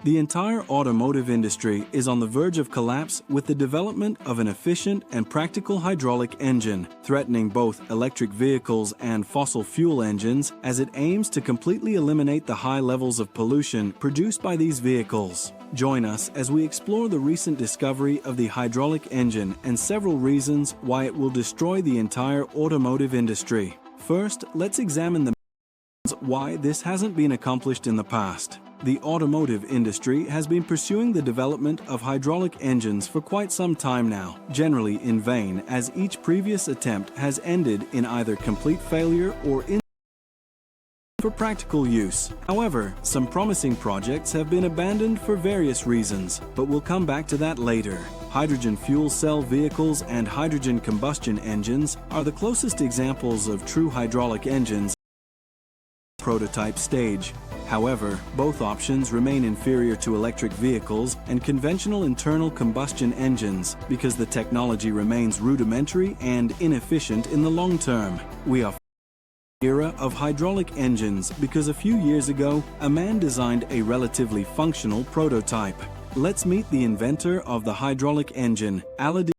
The entire automotive industry is on the verge of collapse with the development of an efficient and practical hydraulic engine, threatening both electric vehicles and fossil fuel engines as it aims to completely eliminate the high levels of pollution produced by these vehicles. Join us as we explore the recent discovery of the hydraulic engine and several reasons why it will destroy the entire automotive industry. First, let's examine the reasons why this hasn't been accomplished in the past. The automotive industry has been pursuing the development of hydraulic engines for quite some time now, generally in vain, as each previous attempt has ended in either complete failure or for practical use. However, some promising projects have been abandoned for various reasons, but we'll come back to that later. Hydrogen fuel cell vehicles and hydrogen combustion engines are the closest examples of true hydraulic engines in the prototype stage. However, both options remain inferior to electric vehicles and conventional internal combustion engines because the technology remains rudimentary and inefficient in the long term. We are in the era of hydraulic engines because a few years ago, a man designed a relatively functional prototype. Let's meet the inventor of the hydraulic engine, Aladine,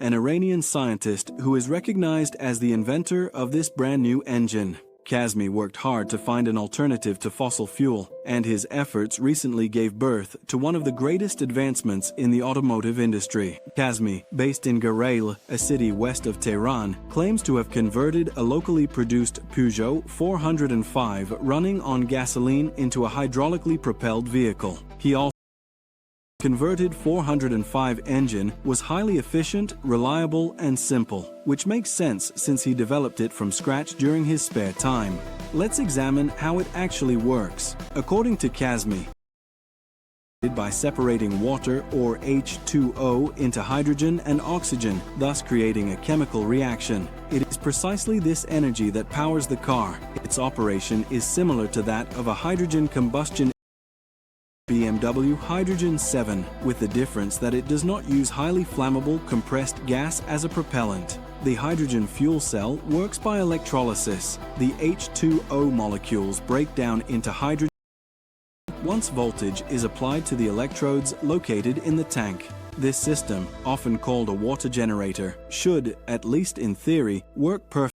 an Iranian scientist who is recognized as the inventor of this brand new engine. Casmi worked hard to find an alternative to fossil fuel, and his efforts recently gave birth to one of the greatest advancements in the automotive industry. Casmi, based in Garail, a city west of Tehran, claims to have converted a locally produced Peugeot 405 running on gasoline into a hydraulically propelled vehicle. He also converted 405 engine was highly efficient, reliable, and simple, which makes sense since he developed it from scratch during his spare time. Let's examine how it actually works. According to Casmi, by separating water or H2O into hydrogen and oxygen, thus creating a chemical reaction. It is precisely this energy that powers the car. Its operation is similar to that of a hydrogen combustion BMW Hydrogen 7, with the difference that it does not use highly flammable compressed gas as a propellant. The hydrogen fuel cell works by electrolysis. The H2O molecules break down into hydrogen once voltage is applied to the electrodes located in the tank. This system, often called a water generator, should, at least in theory, work perfectly.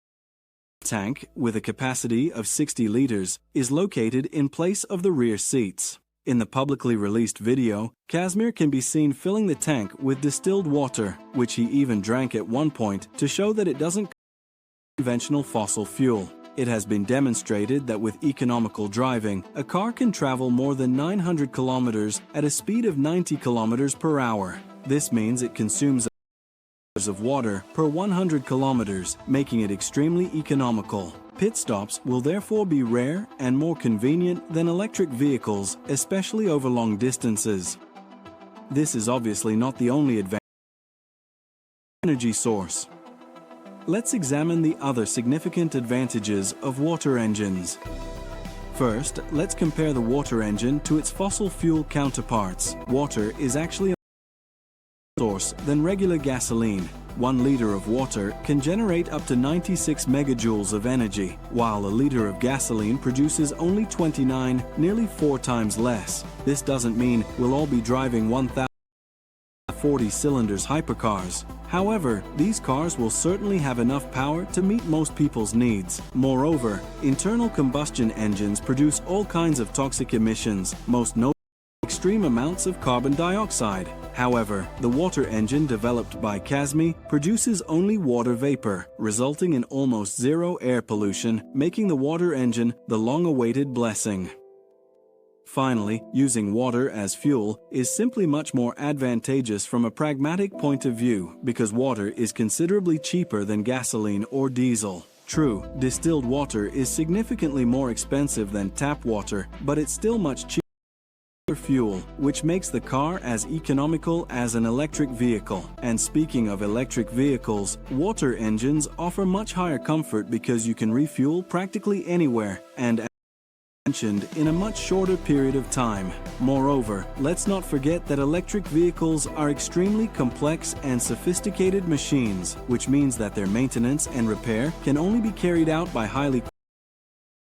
The tank, with a capacity of 60 liters, is located in place of the rear seats. In the publicly released video, Casmi can be seen filling the tank with distilled water, which he even drank at one point to show that it doesn't conventional fossil fuel. It has been demonstrated that with economical driving, a car can travel more than 900 kilometers at a speed of 90 kilometers per hour. This means it consumes of water per 100 kilometers, making it extremely economical. Pit stops will therefore be rare and more convenient than electric vehicles, especially over long distances. This is obviously not the only advantage. Energy source. Let's examine the other significant advantages of water engines. First, let's compare the water engine to its fossil fuel counterparts. Water is actually a source than regular gasoline. 1 liter of water can generate up to 96 megajoules of energy, while a liter of gasoline produces only 29, nearly 4 times less. This doesn't mean we'll all be driving 1,040 cylinders hypercars. However, these cars will certainly have enough power to meet most people's needs. Moreover, internal combustion engines produce all kinds of toxic emissions, most notably extreme amounts of carbon dioxide. However, the water engine developed by Casmi produces only water vapor, resulting in almost zero air pollution, making the water engine the long-awaited blessing. Finally, using water as fuel is simply much more advantageous from a pragmatic point of view because water is considerably cheaper than gasoline or diesel. True, distilled water is significantly more expensive than tap water, but it's still much cheaper fuel, which makes the car as economical as an electric vehicle. And speaking of electric vehicles, water engines offer much higher comfort because you can refuel practically anywhere and, as mentioned, in a much shorter period of time. Moreover, let's not forget that electric vehicles are extremely complex and sophisticated machines, which means that their maintenance and repair can only be carried out by highly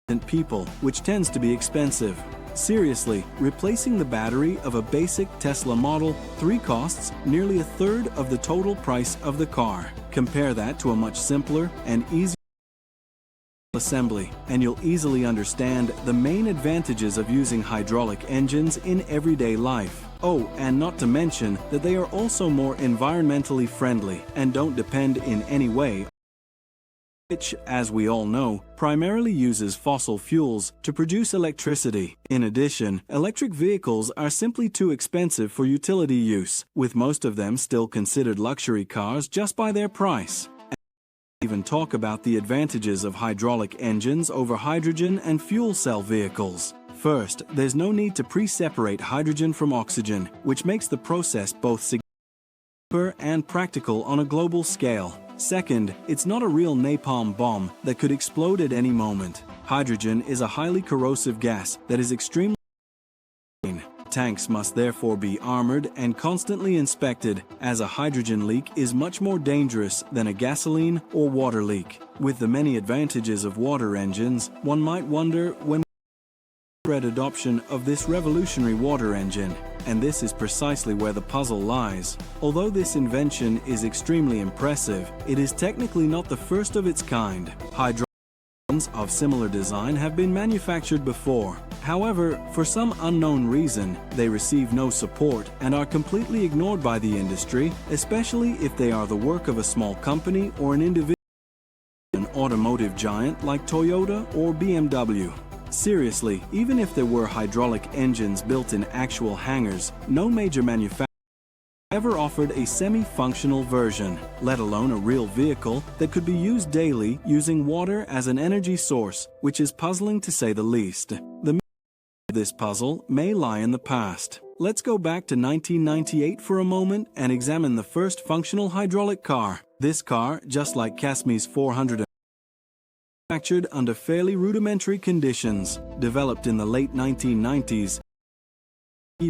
competent people, which tends to be expensive. Seriously, replacing the battery of a basic Tesla Model 3 costs nearly a third of the total price of the car. Compare that to a much simpler and easier assembly, and you'll easily understand the main advantages of using hydraulic engines in everyday life. Oh, and not to mention that they are also more environmentally friendly and don't depend in any way, which, as we all know, primarily uses fossil fuels to produce electricity. In addition, electric vehicles are simply too expensive for utility use, with most of them still considered luxury cars just by their price. Even talk about the advantages of hydraulic engines over hydrogen and fuel cell vehicles. First, there's no need to pre-separate hydrogen from oxygen, which makes the process both safer and practical on a global scale. Second, it's not a real napalm bomb that could explode at any moment. Hydrogen is a highly corrosive gas that is extremely Tanks must therefore be armored and constantly inspected, as a hydrogen leak is much more dangerous than a gasoline or water leak. With the many advantages of water engines, one might wonder when spread adoption of this revolutionary water engine, and this is precisely where the puzzle lies. Although this invention is extremely impressive, it is technically not the first of its kind. Of similar design have been manufactured before. However, for some unknown reason, they receive no support and are completely ignored by the industry, especially if they are the work of a small company or an individual, an automotive giant like Toyota or BMW. Seriously, even if there were hydraulic engines built in actual hangars, no major manufacturer ever offered a semi-functional version, let alone a real vehicle that could be used daily using water as an energy source, which is puzzling to say the least. The mystery of this puzzle may lie in the past. Let's go back to 1998 for a moment and examine the first functional hydraulic car. This car, just like Casmi's 400, manufactured under fairly rudimentary conditions, developed in the late 1990s.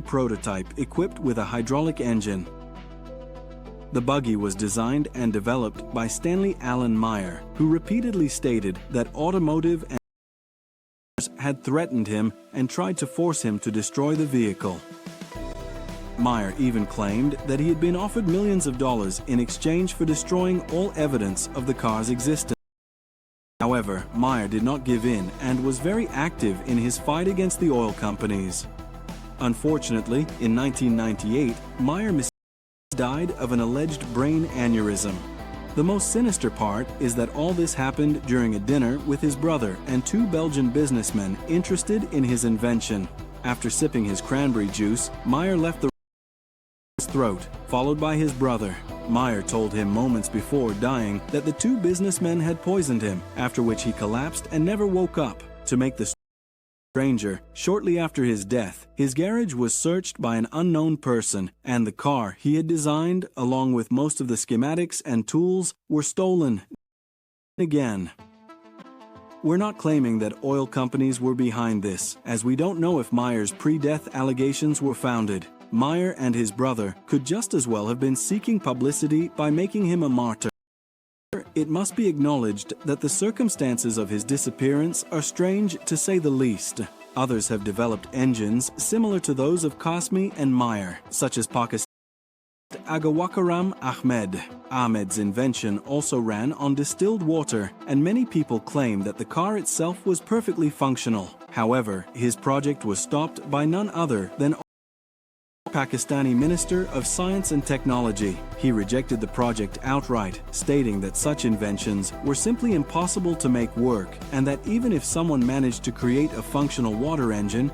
Prototype equipped with a hydraulic engine. The buggy was designed and developed by Stanley Allen Meyer, who repeatedly stated that automotive and had threatened him and tried to force him to destroy the vehicle. Meyer even claimed that he had been offered millions of dollars in exchange for destroying all evidence of the car's existence. However, Meyer did not give in and was very active in his fight against the oil companies. Unfortunately, in 1998, Meyer died of an alleged brain aneurysm. The most sinister part is that all this happened during a dinner with his brother and two Belgian businessmen interested in his invention. After sipping his cranberry juice, Meyer left his throat, followed by his brother. Meyer told him moments before dying that the two businessmen had poisoned him, after which he collapsed and never woke up. To make the stranger, shortly after his death, his garage was searched by an unknown person, and the car he had designed, along with most of the schematics and tools, were stolen again. We're not claiming that oil companies were behind this, as we don't know if Meyer's pre-death allegations were founded. Meyer and his brother could just as well have been seeking publicity by making him a martyr. It must be acknowledged that the circumstances of his disappearance are strange to say the least. Others have developed engines similar to those of Casmi and Meyer, such as Pakistani Agawakaram Ahmed. Ahmed's invention also ran on distilled water, and many people claim that the car itself was perfectly functional. However, his project was stopped by none other than Pakistani Minister of Science and Technology. He rejected the project outright, stating that such inventions were simply impossible to make work, and that even if someone managed to create a functional water engine,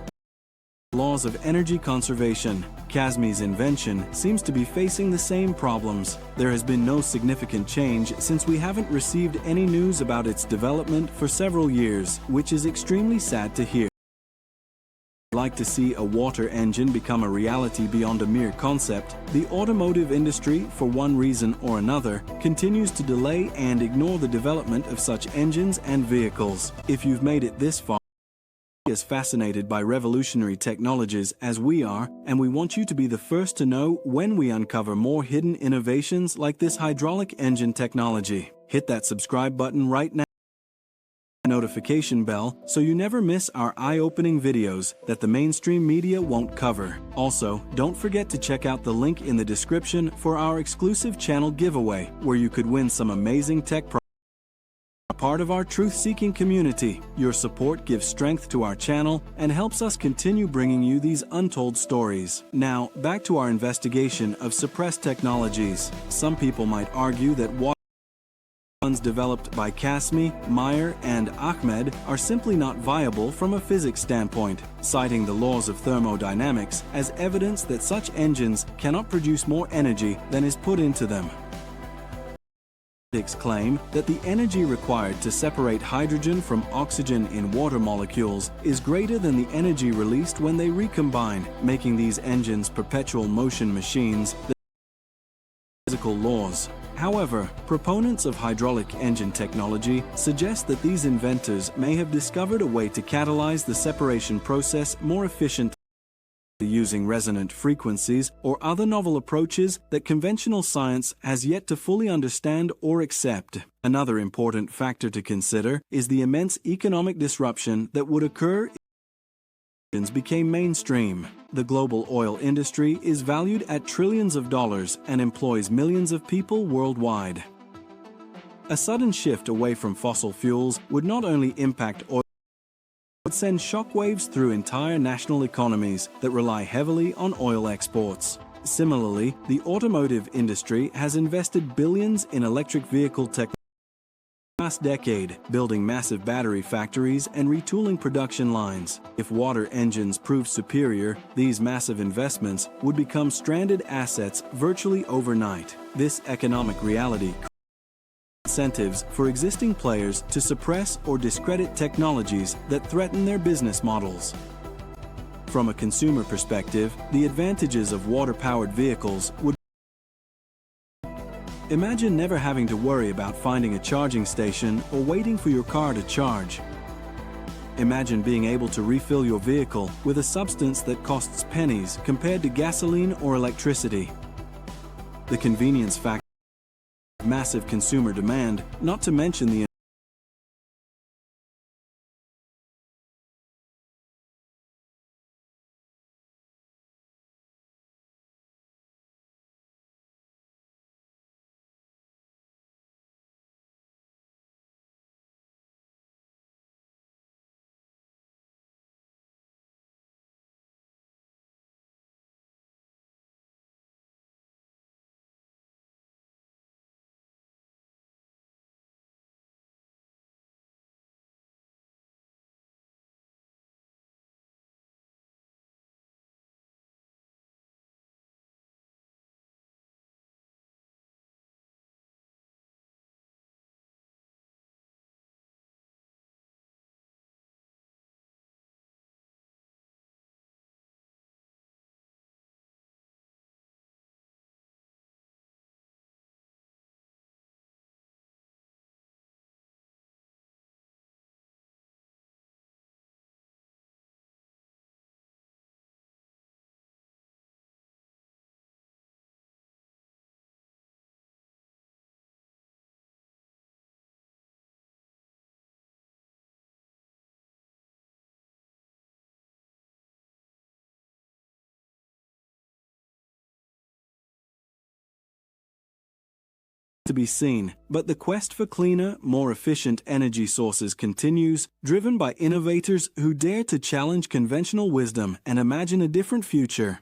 laws of energy conservation. Casmi's invention seems to be facing the same problems. There has been no significant change since we haven't received any news about its development for several years, which is extremely sad to hear. Like to see a water engine become a reality beyond a mere concept, the automotive industry, for one reason or another, continues to delay and ignore the development of such engines and vehicles. If you've made it this far, as fascinated by revolutionary technologies as we are, and we want you to be the first to know when we uncover more hidden innovations like this hydraulic engine technology. Hit that subscribe button right now. notification bell so you never miss our eye-opening videos that the mainstream media won't cover. Also, don't forget to check out the link in the description for our exclusive channel giveaway, where you could win some amazing tech products. Part of our truth-seeking community. Your support gives strength to our channel and helps us continue bringing you these untold stories. Now, back to our investigation of suppressed technologies. Some people might argue that water guns developed by Casmi, Meyer, and Ahmed are simply not viable from a physics standpoint, citing the laws of thermodynamics as evidence that such engines cannot produce more energy than is put into them. Critics claim that the energy required to separate hydrogen from oxygen in water molecules is greater than the energy released when they recombine, making these engines perpetual motion machines that physical laws. However, proponents of hydraulic engine technology suggest that these inventors may have discovered a way to catalyze the separation process more efficiently, using resonant frequencies or other novel approaches that conventional science has yet to fully understand or accept. Another important factor to consider is the immense economic disruption that would occur if engines became mainstream. The global oil industry is valued at trillions of dollars and employs millions of people worldwide. A sudden shift away from fossil fuels would not only impact oil but send shockwaves through entire national economies that rely heavily on oil exports. Similarly, the automotive industry has invested billions in electric vehicle technology in the past decade, building massive battery factories and retooling production lines. If water engines prove superior, these massive investments would become stranded assets virtually overnight. This economic reality incentives for existing players to suppress or discredit technologies that threaten their business models. From a consumer perspective, the advantages of water-powered vehicles would imagine never having to worry about finding a charging station or waiting for your car to charge. Imagine being able to refill your vehicle with a substance that costs pennies compared to gasoline or electricity. The convenience factor, massive consumer demand, not to mention the to be seen, but the quest for cleaner, more efficient energy sources continues, driven by innovators who dare to challenge conventional wisdom and imagine a different future.